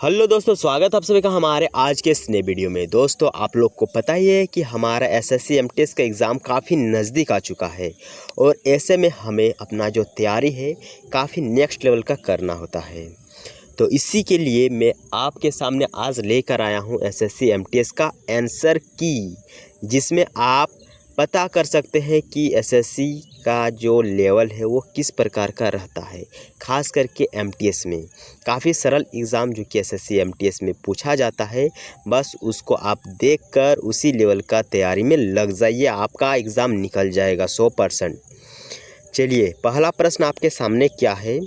Hello दोस्तों, स्वागत है आप सभी का हमारे आज के इस नए वीडियो में। दोस्तों, आप लोग को पता ही है कि हमारा एसएससी एमटीएस का एग्ज़ाम काफ़ी नज़दीक आ चुका है और ऐसे में हमें अपना जो तैयारी है काफ़ी नेक्स्ट लेवल का करना होता है। तो इसी के लिए मैं आपके सामने आज लेकर आया हूँ एसएससी एमटीएस का आंसर की, जिसमें आप पता कर सकते हैं कि एसएससी का जो लेवल है वो किस प्रकार का रहता है। ख़ास करके एमटीएस में काफ़ी सरल एग्ज़ाम जो कि एसएससी एमटीएस में पूछा जाता है, बस उसको आप देखकर उसी लेवल का तैयारी में लग जाइए, आपका एग्ज़ाम निकल जाएगा 100%। चलिए, पहला प्रश्न आपके सामने क्या है।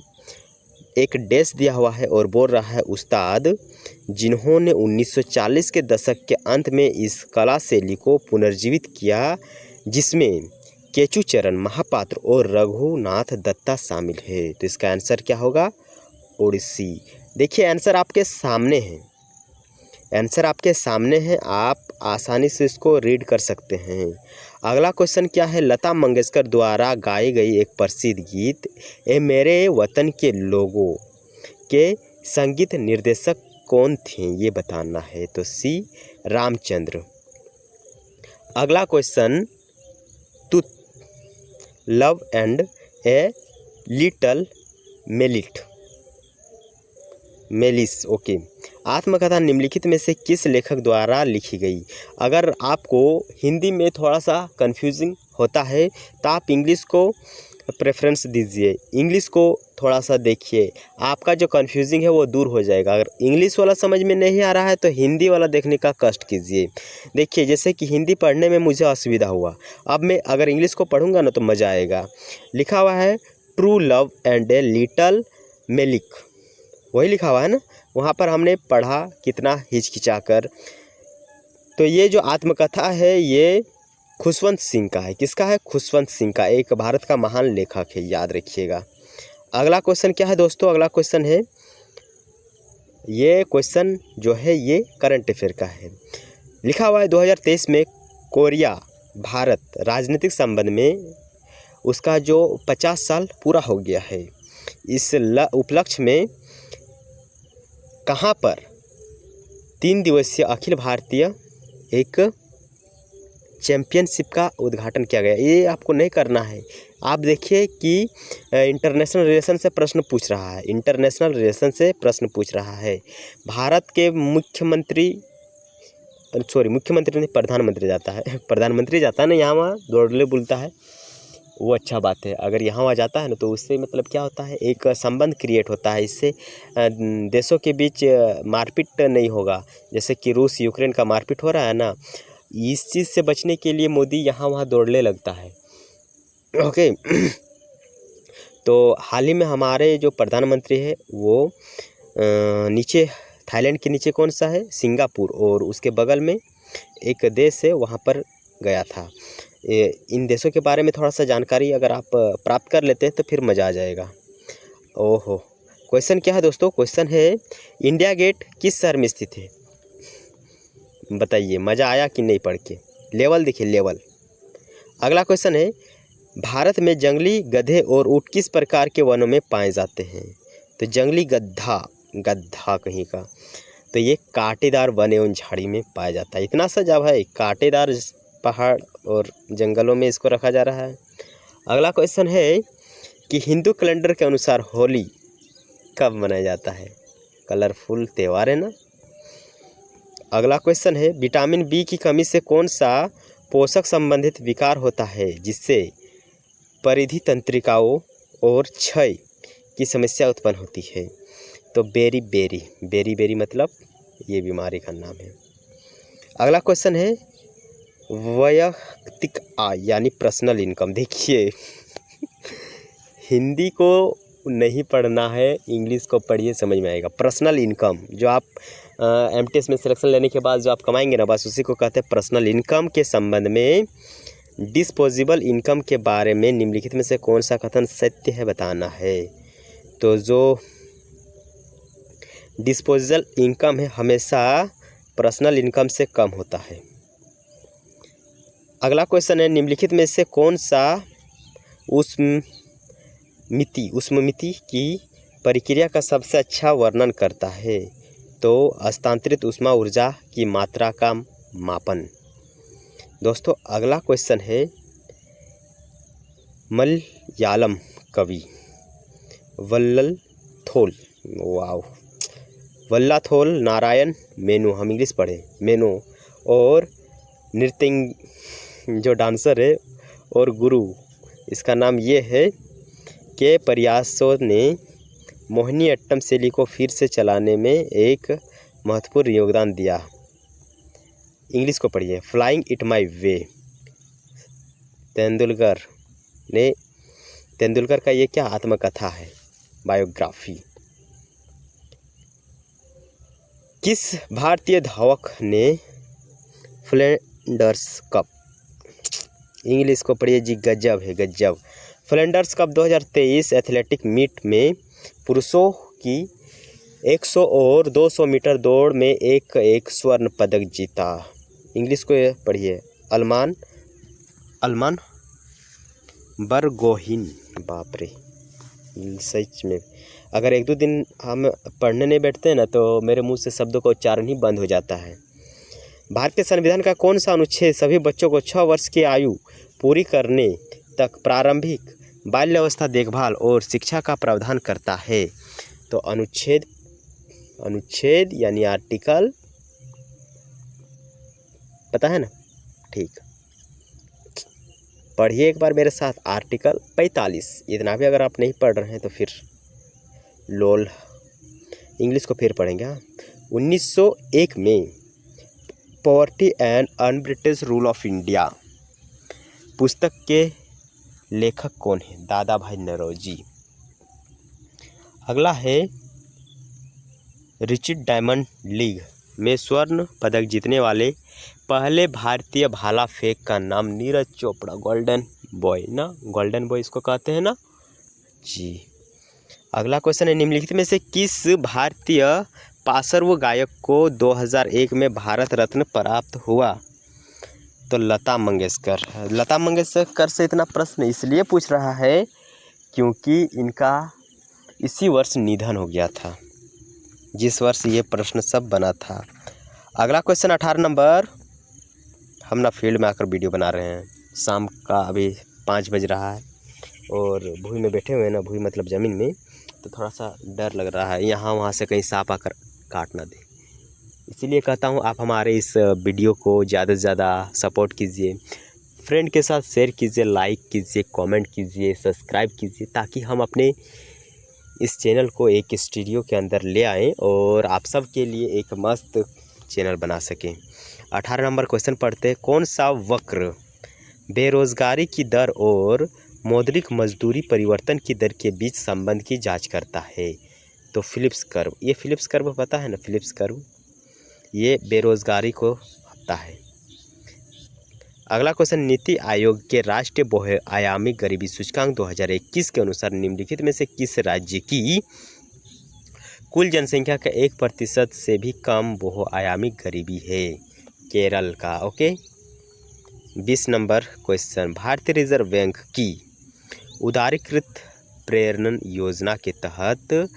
एक डैश दिया हुआ है और बोल रहा है, उस्ताद जिन्होंने 1940 के दशक के अंत में इस कला शैली को पुनर्जीवित किया, जिसमें केशुचरण महापात्र और रघुनाथ दत्ता शामिल है। तो इसका आंसर क्या होगा? ओडिसी। देखिए, आंसर आपके सामने है, आंसर आपके सामने है, आप आसानी से इसको रीड कर सकते हैं। अगला क्वेश्चन क्या है। लता मंगेशकर द्वारा गाई गई एक प्रसिद्ध गीत ए मेरे वतन के लोगों के संगीत निर्देशक कौन थे, ये बताना है। तो सी रामचंद्र। अगला question, to love and a little malice okay. आत्मकथा निम्नलिखित में से किस लेखक द्वारा लिखी गई? अगर आपको हिंदी में थोड़ा सा कंफ्यूजिंग होता है तो आप इंग्लिश को प्रेफरेंस दीजिए, इंग्लिश को थोड़ा सा देखिए, आपका जो कंफ्यूजिंग है वो दूर हो जाएगा। अगर इंग्लिश वाला समझ में नहीं आ रहा है तो हिंदी वाला देखने का कष्ट कीजिए। देखिए, जैसे कि हिंदी पढ़ने में मुझे असुविधा हुआ, अब मैं अगर इंग्लिश को पढ़ूंगा ना तो मज़ा आएगा। लिखा हुआ है true love and a little malic, वही लिखा हुआ है ना, वहाँ पर हमने पढ़ा कितना हिचकिचा कर। तो ये जो आत्मकथा है ये खुशवंत सिंह का है। किसका है? खुशवंत सिंह का, एक भारत का महान लेखक है, याद रखिएगा। अगला क्वेश्चन क्या है दोस्तों? अगला क्वेश्चन है, ये क्वेश्चन जो है ये करंट अफेयर का है। लिखा हुआ है 2023 में कोरिया भारत राजनीतिक संबंध में उसका जो 50 साल पूरा हो गया है। इस उपलक्ष्य में कहाँ पर 3 दिवसीय अखिल भारतीय एक चैम्पियनशिप का उद्घाटन किया गया? ये आपको नहीं करना है। आप देखिए कि इंटरनेशनल रिलेशन से प्रश्न पूछ रहा है, इंटरनेशनल रिलेशन से प्रश्न पूछ रहा है। भारत के मुख्यमंत्री नहीं, प्रधानमंत्री जाता है, प्रधानमंत्री जाता है ना, यहाँ वहाँ दौड़ले बोलता है, वो अच्छा बात है। अगर यहाँ वहाँ जाता है ना तो उससे मतलब क्या होता है, एक संबंध क्रिएट होता है, इससे देशों के बीच मारपीट नहीं होगा। जैसे कि रूस यूक्रेन का मारपीट हो रहा है ना, इस चीज़ से बचने के लिए मोदी यहाँ वहाँ दौड़ने लगता है। ओके। तो हाल ही में हमारे जो प्रधानमंत्री है वो नीचे थाईलैंड के नीचे कौन सा है? सिंगापुर, और उसके बगल में एक देश है वहाँ पर गया था। इन देशों के बारे में थोड़ा सा जानकारी अगर आप प्राप्त कर लेते हैं तो फिर मज़ा आ जाएगा। ओहो, क्वेश्चन क्या है दोस्तों? क्वेश्चन है, इंडिया गेट किस शहर में स्थित है? बताइए, मज़ा आया कि नहीं पढ़ के? लेवल देखिए, लेवल। अगला क्वेश्चन है, भारत में जंगली गधे और ऊँट किस प्रकार के वनों में पाए जाते हैं? तो जंगली गधा कहीं का, तो ये कांटेदार वन एवं झाड़ी में पाया जाता है। इतना सा जब है, कांटेदार पहाड़ और जंगलों में इसको रखा जा रहा है। अगला क्वेश्चन है कि हिंदू कैलेंडर के अनुसार होली कब मनाया जाता है? कलरफुल त्यौहार है ना। अगला क्वेश्चन है, विटामिन बी की कमी से कौन सा पोषक संबंधित विकार होता है जिससे परिधि तंत्रिकाओं और क्षय की समस्या उत्पन्न होती है? तो बेरी मतलब ये बीमारी का नाम है। अगला क्वेश्चन है, वैयक्तिक आय यानी पर्सनल इनकम। देखिए, हिंदी को नहीं पढ़ना है, इंग्लिश को पढ़िए, समझ में आएगा। पर्सनल इनकम जो आप एमटीएस में सिलेक्शन लेने के बाद जो आप कमाएंगे ना, बस उसी को कहते हैं पर्सनल इनकम। के संबंध में डिस्पोजेबल इनकम के बारे में निम्नलिखित में से कौन सा कथन सत्य है, बताना है। तो जो डिस्पोजेबल इनकम है हमेशा पर्सनल इनकम से कम होता है। अगला क्वेश्चन है, निम्नलिखित में से कौन सा उष्ममिति की प्रक्रिया का सबसे अच्छा वर्णन करता है? तो हस्तांतरित ऊष्मा ऊर्जा की मात्रा का मापन। दोस्तों अगला क्वेश्चन है, मलयालम कवि वल्लथोल, वाव, वल्लाथोल नारायण मेनू, हम इंग्लिश पढ़े, मेनू, और नृत्य जो डांसर है और गुरु, इसका नाम ये है के प्रयासों ने मोहिनीअट्टम शैली को फिर से चलाने में एक महत्वपूर्ण योगदान दिया। इंग्लिश को पढ़िए, फ्लाइंग इट माई वे। तेंदुलकर का ये क्या आत्मकथा है, बायोग्राफी। किस भारतीय धावक ने फ्लैंडर्स कप, इंग्लिश को पढ़िए जी, गजब है गजब। फ्लैंडर्स कप 2023 एथलेटिक मीट में पुरुषों की 100 और 200 मीटर दौड़ में एक स्वर्ण पदक जीता। इंग्लिश को पढ़िए, अल्मान बरगोहिन। बाप रे, सच में अगर एक दो दिन हम पढ़ने नहीं बैठते हैं ना तो मेरे मुंह से शब्दों का उच्चारण ही बंद हो जाता है। भारतीय संविधान का कौन सा अनुच्छेद सभी बच्चों को 6 वर्ष की आयु पूरी करने तक प्रारंभिक बाल्यावस्था देखभाल और शिक्षा का प्रावधान करता है? तो अनुच्छेद यानी आर्टिकल, पता है ना? ठीक, पढ़िए एक बार मेरे साथ, आर्टिकल 45। इतना भी अगर आप नहीं पढ़ रहे हैं तो फिर लोल। इंग्लिश को फिर पढ़ेंगे। 1901 में poverty and un-British rule of India पुस्तक के लेखक कौन है? दादा भाई नौरोजी। अगला है, रिचर्ड डायमंड लीग में स्वर्ण पदक जीतने वाले पहले भारतीय भाला फेंक का नाम? नीरज चोपड़ा, गोल्डन बॉय ना, गोल्डन बॉय इसको कहते हैं ना जी। अगला क्वेश्चन है, निम्नलिखित में से किस भारतीय पार्श्व गायक को 2001 में भारत रत्न प्राप्त हुआ? तो लता मंगेशकर। लता मंगेशकर से इतना प्रश्न इसलिए पूछ रहा है क्योंकि इनका इसी वर्ष निधन हो गया था, जिस वर्ष ये प्रश्न सब बना था। अगला क्वेश्चन 18 नंबर, हम ना फील्ड में आकर वीडियो बना रहे हैं, शाम का अभी 5 बज रहा है और भूमि में बैठे हुए हैं ना, भूमि मतलब ज़मीन में, तो थोड़ा सा डर लग रहा है यहाँ वहाँ से कहीं सांप आकर काट ना दे। इसीलिए कहता हूँ आप हमारे इस वीडियो को ज़्यादा से ज़्यादा सपोर्ट कीजिए, फ्रेंड के साथ शेयर कीजिए, लाइक कीजिए, कमेंट कीजिए, सब्सक्राइब कीजिए, ताकि हम अपने इस चैनल को एक स्टूडियो के अंदर ले आएँ और आप सब के लिए एक मस्त चैनल बना सकें। 18 नंबर क्वेश्चन पढ़ते हैं, कौन सा वक्र बेरोजगारी की दर और मौद्रिक मजदूरी परिवर्तन की दर के बीच संबंध की जांच करता है? तो फिलिप्स कर्व। ये फिलिप्स कर्व पता है ना, फिलिप्स कर्व, ये बेरोजगारी को होता है। अगला क्वेश्चन, नीति आयोग के राष्ट्रीय बहुआयामी गरीबी सूचकांक 2021 के अनुसार निम्नलिखित में से किस राज्य की कुल जनसंख्या का 1% से भी कम बहुआयामी गरीबी है? केरल का। ओके। 20 नंबर क्वेश्चन, भारतीय रिजर्व बैंक की उदारीकृत प्रेरण योजना के तहत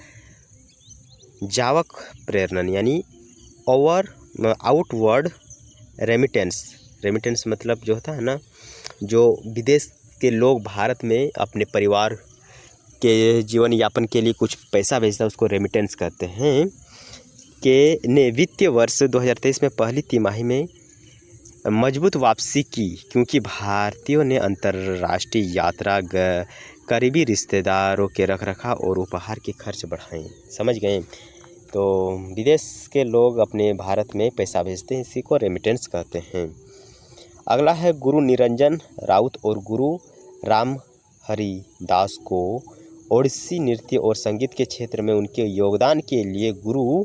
जावक प्रेरण यानी आउटवर्ड रेमिटेंस मतलब जो होता है ना, जो विदेश के लोग भारत में अपने परिवार के जीवन यापन के लिए कुछ पैसा भेजता है, उसको रेमिटेंस कहते हैं, के ने वित्तीय वर्ष 2023 में पहली तिमाही में मजबूत वापसी की, क्योंकि भारतीयों ने अंतर्राष्ट्रीय यात्रा, करीबी रिश्तेदारों के रखरखाव और उपहार के खर्च बढ़ाए। समझ गए? तो विदेश के लोग अपने भारत में पैसा भेजते हैं, इसी को रेमिटेंस कहते हैं। अगला है, गुरु निरंजन राउत और गुरु राम हरि दास को ओडिसी नृत्य और संगीत के क्षेत्र में उनके योगदान के लिए गुरु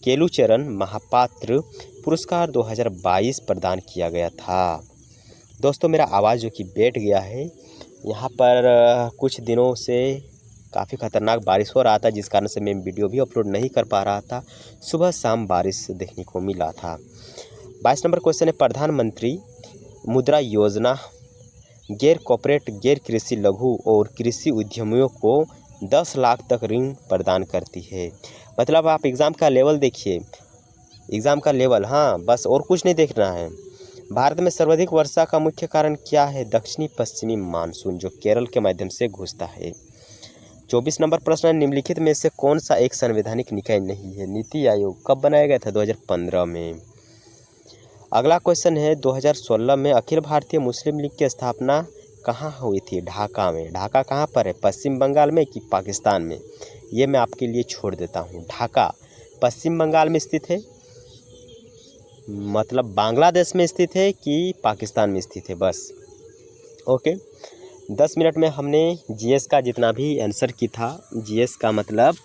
केलुचरण महापात्र पुरस्कार 2022 प्रदान किया गया था। दोस्तों मेरा आवाज़ जो कि बैठ गया है, यहाँ पर कुछ दिनों से काफ़ी ख़तरनाक बारिश हो रहा था, जिस कारण से मैं वीडियो भी अपलोड नहीं कर पा रहा था। सुबह शाम बारिश देखने को मिला था। 22 नंबर क्वेश्चन है, प्रधानमंत्री मुद्रा योजना गैर कॉर्पोरेट गैर कृषि लघु और कृषि उद्यमियों को 10 लाख तक ऋण प्रदान करती है। मतलब आप एग्ज़ाम का लेवल देखिए, एग्ज़ाम का लेवल, हाँ बस और कुछ नहीं देखना है। भारत में सर्वाधिक वर्षा का मुख्य कारण क्या है? दक्षिणी पश्चिमी मानसून जो केरल के माध्यम से घुसता है। 24 नंबर प्रश्न, निम्नलिखित में से कौन सा एक संवैधानिक निकाय नहीं है? नीति आयोग कब बनाया गया था? 2015 में। अगला क्वेश्चन है 2016 में अखिल भारतीय मुस्लिम लीग की स्थापना कहाँ हुई थी? ढाका में। ढाका कहाँ पर है? पश्चिम बंगाल में कि पाकिस्तान में? ये मैं आपके लिए छोड़ देता हूँ। ढाका पश्चिम बंगाल में स्थित है, मतलब बांग्लादेश में स्थित है कि पाकिस्तान में स्थित है, बस। ओके, 10 मिनट में हमने जीएस का जितना भी आंसर की था, जीएस का मतलब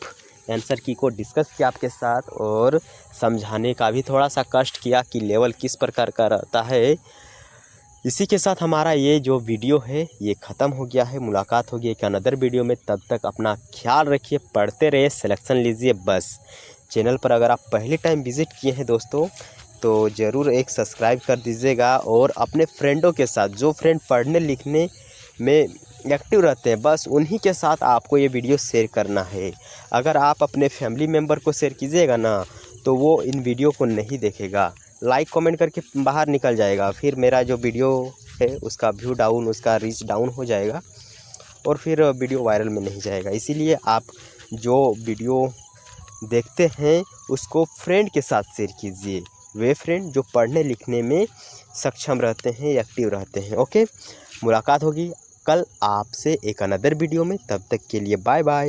आंसर की को डिस्कस किया आपके साथ और समझाने का भी थोड़ा सा कष्ट किया कि लेवल किस प्रकार का रहता है। इसी के साथ हमारा ये जो वीडियो है ये ख़त्म हो गया है। मुलाकात होगी एक अनदर वीडियो में, तब तक अपना ख्याल रखिए, पढ़ते रहिए, सिलेक्शन लीजिए बस। चैनल पर अगर आप पहले टाइम विज़िट किए हैं दोस्तों तो ज़रूर एक सब्सक्राइब कर दीजिएगा और अपने फ्रेंडों के साथ, जो फ्रेंड पढ़ने लिखने में एक्टिव रहते हैं, बस उन्हीं के साथ आपको ये वीडियो शेयर करना है। अगर आप अपने फैमिली मेम्बर को शेयर कीजिएगा ना तो वो इन वीडियो को नहीं देखेगा, लाइक कमेंट करके बाहर निकल जाएगा, फिर मेरा जो वीडियो है उसका व्यू डाउन, उसका रीच डाउन हो जाएगा और फिर वीडियो वायरल में नहीं जाएगा। इसीलिए आप जो वीडियो देखते हैं उसको फ्रेंड के साथ शेयर कीजिए, वे फ्रेंड जो पढ़ने लिखने में सक्षम रहते हैं, एक्टिव रहते हैं। ओके, मुलाकात होगी कल आपसे एक अनदर वीडियो में, तब तक के लिए बाय बाय।